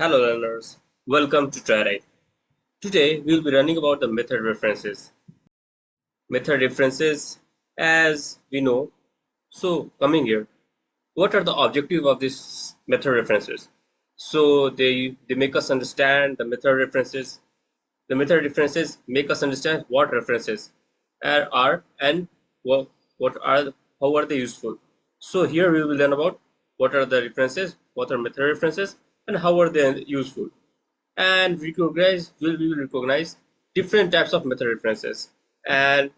Hello learners, welcome to Triaright. Today we will be learning about the method references. Method references, as we know. So coming here, what are the objective of this method references? So they make us understand the method references. The method references make us understand what references are and what are how are they useful. So here we will learn about what are the references, what are method references, and how are they useful. And we will recognize different types of method references. And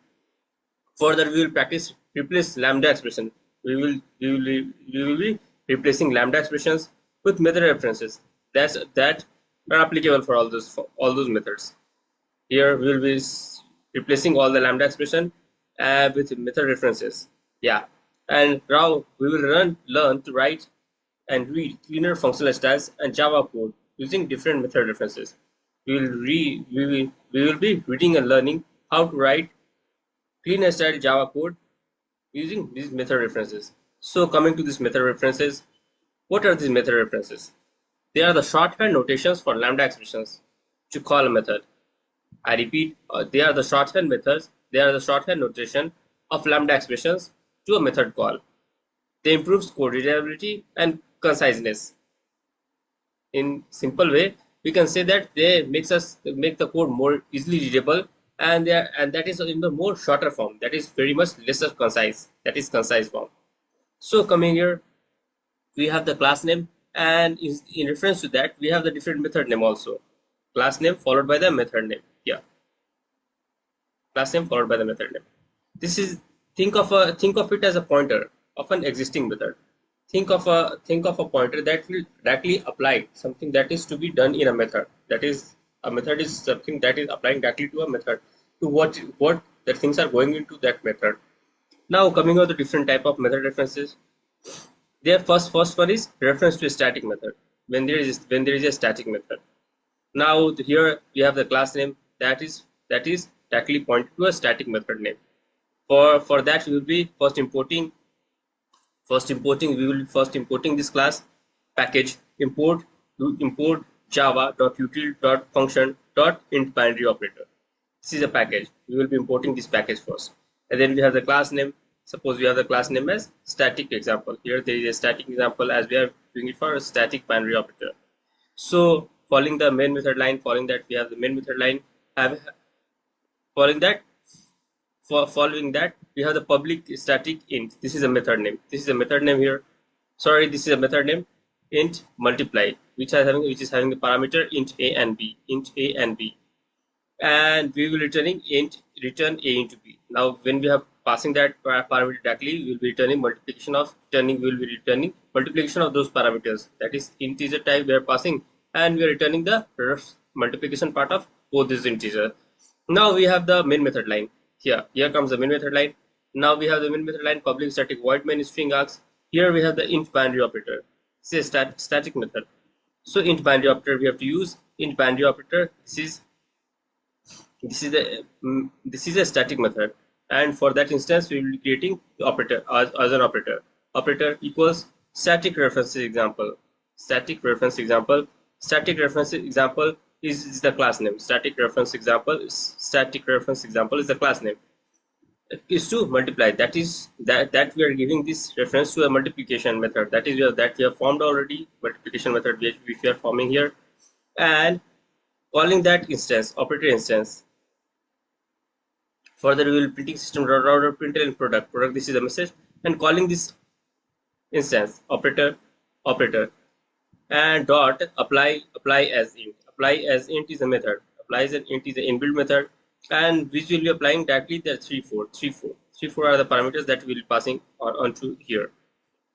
further, we will practice replace lambda expression. We will be replacing lambda expressions with method references. That are applicable for all those methods. Here we will be replacing all the lambda expression with method references. Yeah, and now we will learn to write and read cleaner functional styles and Java code using different method references. We will be reading and learning how to write clean style Java code using these method references. So coming to these method references, what are these method references? They are the shorthand notations for lambda expressions to call a method. I repeat, they are the shorthand methods. They are the shorthand notation of lambda expressions to a method call. They improve code readability and conciseness. In simple way, we can say that they make the code more easily readable, and that is in the more shorter form. That is very much lesser concise. That is concise form. So coming here, we have the class name, and in reference to that, we have the different method name also. Class name followed by the method name. Yeah, class name followed by the method name. This is think of it as a pointer of an existing method. Think of a pointer that will directly apply something that is to be done in a method. That is, a method is something that is applying directly to a method, to what the things are going into that method. Now coming on the different type of method references. Their first one is reference to a static method. When there is a static method. Now here we have the class name that is directly pointed to a static method name. For that we will be we will first importing this class package import java.util.function.int binary operator. This is a package. We will be importing this package first, and then we have the class name. Suppose we have the class name as static example. Here there is a static example as we are doing it for a static binary operator. So following the main method line, following that we have the main method line. Following that following that we have the public static int. This is a method name. This is a method name here. Sorry, this is a method name int multiply, which is having the parameter int a and b, and we will return a into b. Now when we have passing that parameter directly, we will be returning multiplication of those parameters. That is integer type we are passing, and we are returning the multiplication part of both these integers. Now we have the main method line. Here comes the main method line. Now we have the main method line public static void main string args. Here we have the int binary operator. This is a static method. So int binary operator we have to use int binary operator. This is a static method, and for that instance we will be creating the operator as an operator. Operator equals static reference example. Static reference example is the class name. Static reference example is the class name. It is to multiply. That we are giving this reference to a multiplication method. That we have formed already. Multiplication method which we are forming here, and calling that instance operator instance. Further, we will printing system router printer in product. This is the message, and calling this instance operator and dot apply as int. Apply as int is a method. Apply as an int is an inbuilt method, and which will be applying directly the 3 4 are the parameters that we will passing onto here.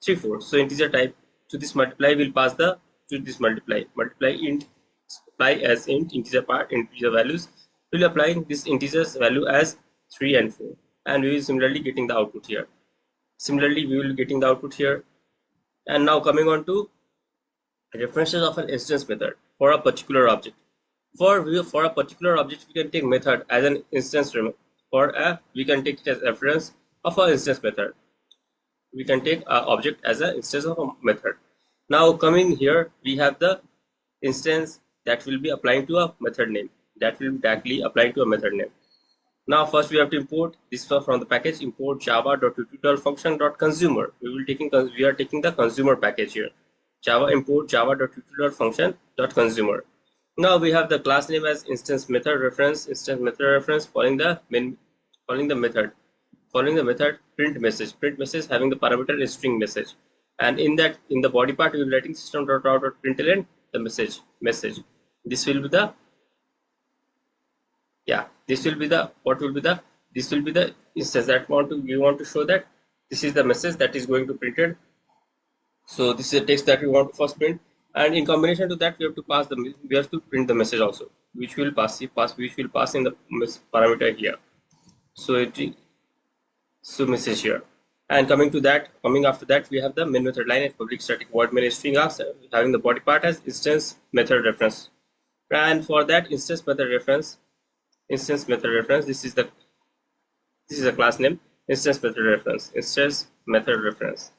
3 4. So integer type to this multiply will pass to this multiply int apply as int integer values. We will applying this integer's value as 3 and 4, and we will similarly getting the output here. And now coming on to references of an instance method for a particular object. For a particular object, we can take method as an instance. We can take it as reference of an instance method. We can take an object as an instance of a method. Now coming here, we have the instance that will be applying to a method name. That will be directly applying to a method name. Now first we have to import this from the package, import java.util.function.consumer. We are taking the consumer package here. Java import java.util.function.consumer. Now we have the class name as instance method reference following the method print message having the parameter string message, and in the body part we will be writing system.out.println the message. This will be the this will be the this will be the instance that we want to show that this is the message that is going to printed. So this is a text that we want to first print, and in combination to that we have to print the message also, which will pass in the parameter here. So message here. And coming after that, we have the main method line and public static void main string args, having the body part as instance method reference. And for that instance method reference, this is the class name, instance method reference,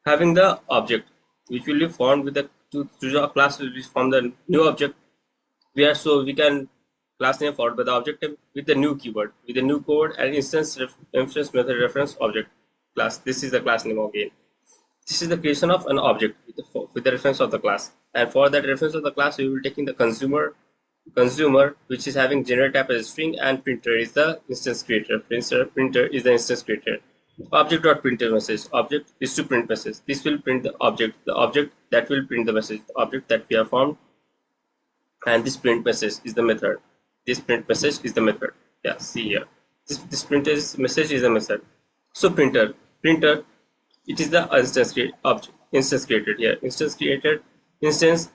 having the object which will be formed with the to a class will be from the new object. We can class name followed by the object with the new keyword, with the new code and instance method reference object class. This is the class name again. This is the creation of an object with the reference of the class, and for that reference of the class we will taking the consumer, which is having generate type as a string, and printer is the instance creator. Printer is the instance creator. Object.printer message. Object is to print message. This will print the object that will print the message, the object that we have formed, and this print message is the method. Yeah, see here. This printer message is a method. So printer, it is the instance created here. Instance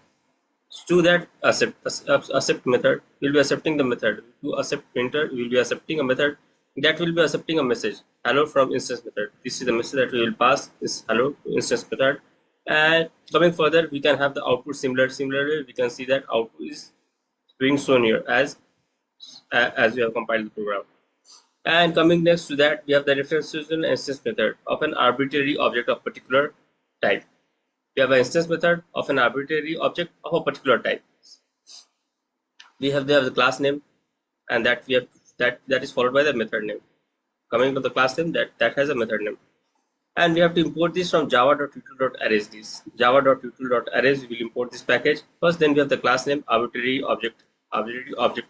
to that accept method will be accepting the method. To accept printer, we will be accepting a method that will be accepting a message hello from instance method. This is the message that we will pass, this hello to instance method. And coming further, we can have the output similarly. We can see that output is being shown here as we have compiled the program. And coming next to that, we have the reference to an instance method of an arbitrary object of particular type. We have an instance method of an arbitrary object of a particular type. We have the class name, and that is followed by the method name. Coming to the class name, that has a method name, and we have to import this from java.util.arrays. Java.util.arrays, we will import this package first. Then we have the class name arbitrary object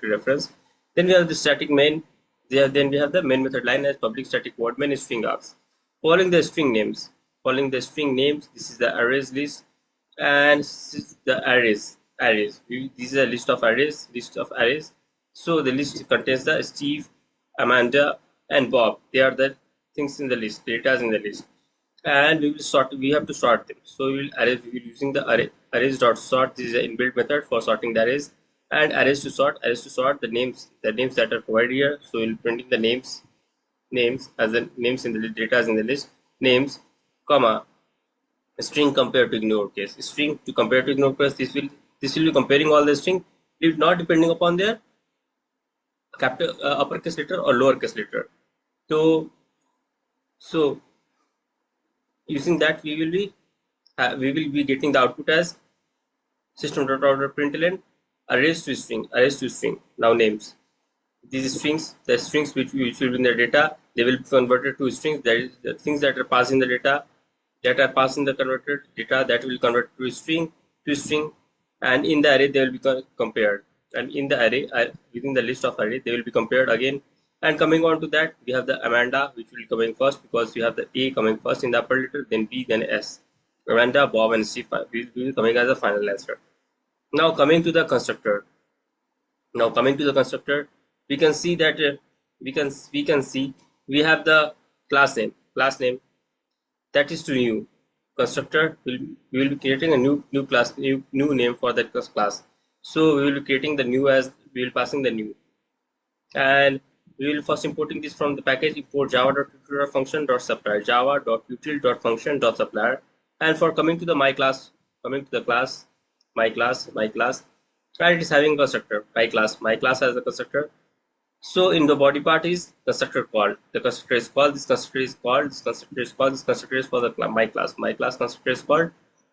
reference. Then we have the static main. Then we have the main method line as public static void main string args. Following the string names, this is the arrays list, and this is the arrays. This is a list of arrays. So the list contains the Steve, Amanda, and Bob. They are the things in the list, data in the list, and we have to sort them. So we will using the arrays.sort. This is an inbuilt method for sorting the arrays, and arrays to sort the names that are provided here. So we'll printing the names as the names in the data in the list, names, comma, string compared to ignore case. String to compare to ignore case. This will be comparing all the string, not depending upon their capital uppercase letter or lowercase letter. So using that we will be getting the output as system.out.println arrays to string. Now names. These strings, the strings which will be in the data, they will be converted to strings. That is the things that are passed in the data, that are passed in the converted data, that will convert to string, and in the array they will be compared. And in the array, within the list of array, they will be compared again. And coming on to that, we have the Amanda, which will be coming first because we have the A coming first in the upper letter, then B, then S. Amanda, Bob, and Steve will be coming as the final answer. Now coming to the constructor. We can see that we have the class name that is to new. Constructor we will be creating a new class, new name for that class. So we will be creating the new as we will passing the new, and we will first importing this from the package. Import java.util.function.supplier, java.util.function.supplier. And for coming to the my class, my class, and it is having a constructor my class has a constructor. So in the body part is constructor called. The constructor is called. This constructor is called. This constructor is called. This constructor is for the my class. My class constructor is called.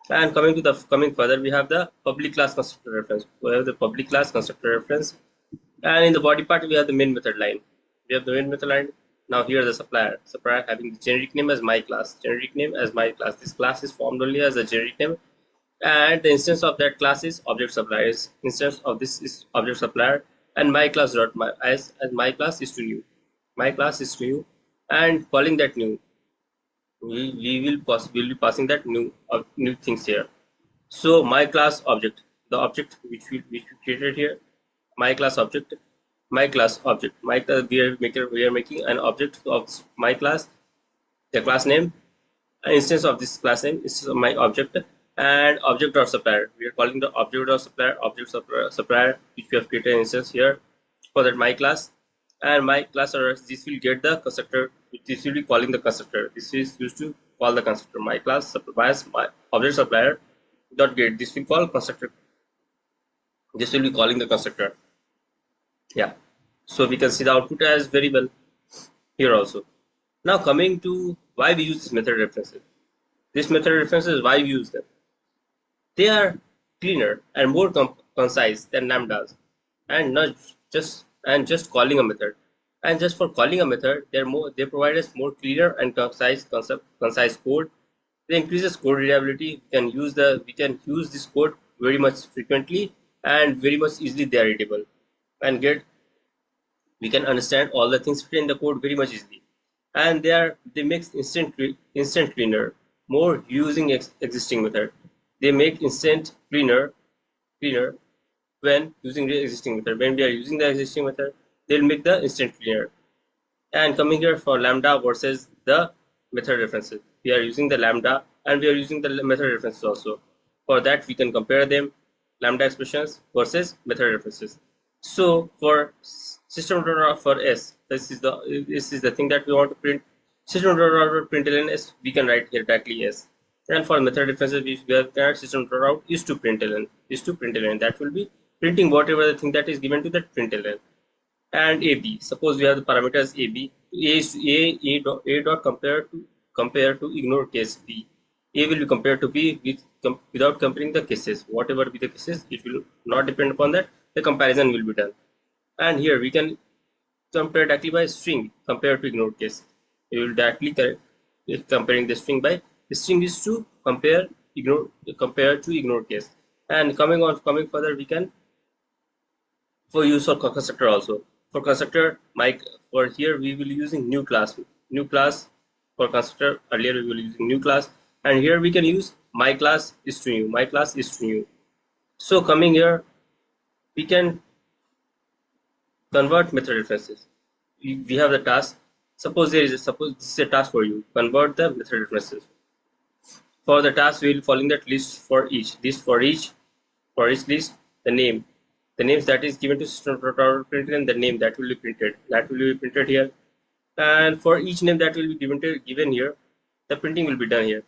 And coming further, we have the public class constructor reference. We have the public class constructor reference, and in the body part we have the main method line. We have the main method line. Now here the supplier having the generic name as my class, generic name as my class. This class is formed only as a generic name, and the instance of that class is object supplier. Instance of this is object supplier, and my class dot my as my class is to new. My class is to new, and calling that new, we will be passing that new things here. So my class object, the object which we created here, my class object, we are making an object of my class, the class name, an instance of this class name is my object, and object of supplier. We are calling the object of supplier which we have created an instance here for that my class, and my class or this will get the constructor. This will be calling the constructor. This is used to call the constructor. My class supplies my object supplier dot get. This will call constructor. This will be calling the constructor. Yeah. So we can see the output as very well here also. Now coming to why we use this method references. This method references, why we use them. They are cleaner and more concise than lambdas, and not just calling a method. And just for calling a method, they provide us more cleaner and concise code. They increases code readability. We can use this code very much frequently and very much easily. They are readable, and we can understand all the things written in the code very much easily. And they make instant cleaner more using existing method. They make instant cleaner when using the existing method. When we are using the existing method, they'll make the instant cleaner. And coming here for lambda versus the method references, we are using the lambda and we are using the method references also. For that, we can compare them, lambda expressions versus method references. So for for s, this is the thing that we want to print. System.out.println s, we can write here directly s. And for method references, we have that system.out is to println, that will be printing whatever the thing that is given to that println. And ab, suppose we have the parameters ab, a dot compare to ignore case b. A will be compared to b without comparing the cases. Whatever be the cases, it will not depend upon that. The comparison will be done. And here we can compare directly by string compared to ignored case. We will directly comparing the string by the string is to compare to ignored case. And coming further, we can for use of constructor also. For constructor, for here we will be using new class for constructor. Earlier we will using new class, and here we can use my class is to new. So coming here, we can convert method references. We have the task. Suppose this is a task for you. Convert the method references. For the task, we will following that list for each. For each list, the names that is given to system.out.println, and the name that will be printed here. And for each name that will be given here, the printing will be done here.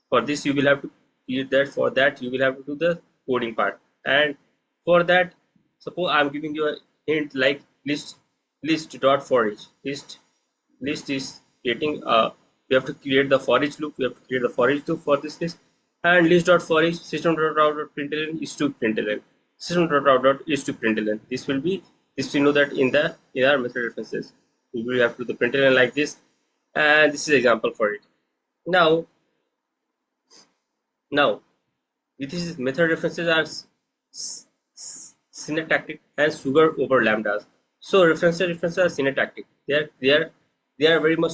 For this, you will have to create that. For that, you will have to do the coding part. And for that, suppose I'm giving you a hint like list dot for each. List is creating we have to create the for each loop. We have to create the for each loop for this list. And list dot for each system.out.println is to println. System.out is to println. This we know that in our method references. We will have to do the println like this. And this is example for it. Now these method references are syntactic and sugar over lambdas. So references are syntactic. They are very much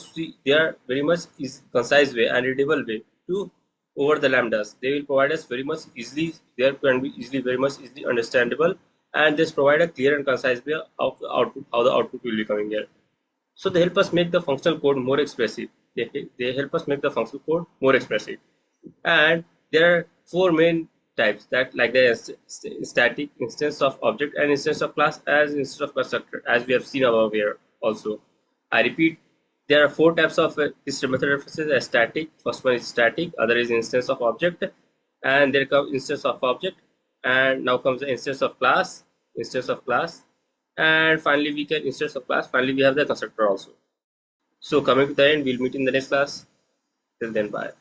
is concise way and readable way to over the lambdas. They will provide us very much easily. They can be very much easily understandable, and this provide a clear and concise way of the output, how the output will be coming here. So they help us make the functional code more expressive. They help us make the functional code more expressive. And there are four main types that like the static, instance of object, and instance of class as instance of constructor, as we have seen above here also. I repeat, there are four types of this method references as static. First one is static, other is instance of object, and there comes instance of object, and now comes the instance of class, and finally we can instance of class. Finally, we have the constructor also. So coming to the end, we'll meet in the next class. Till then, bye.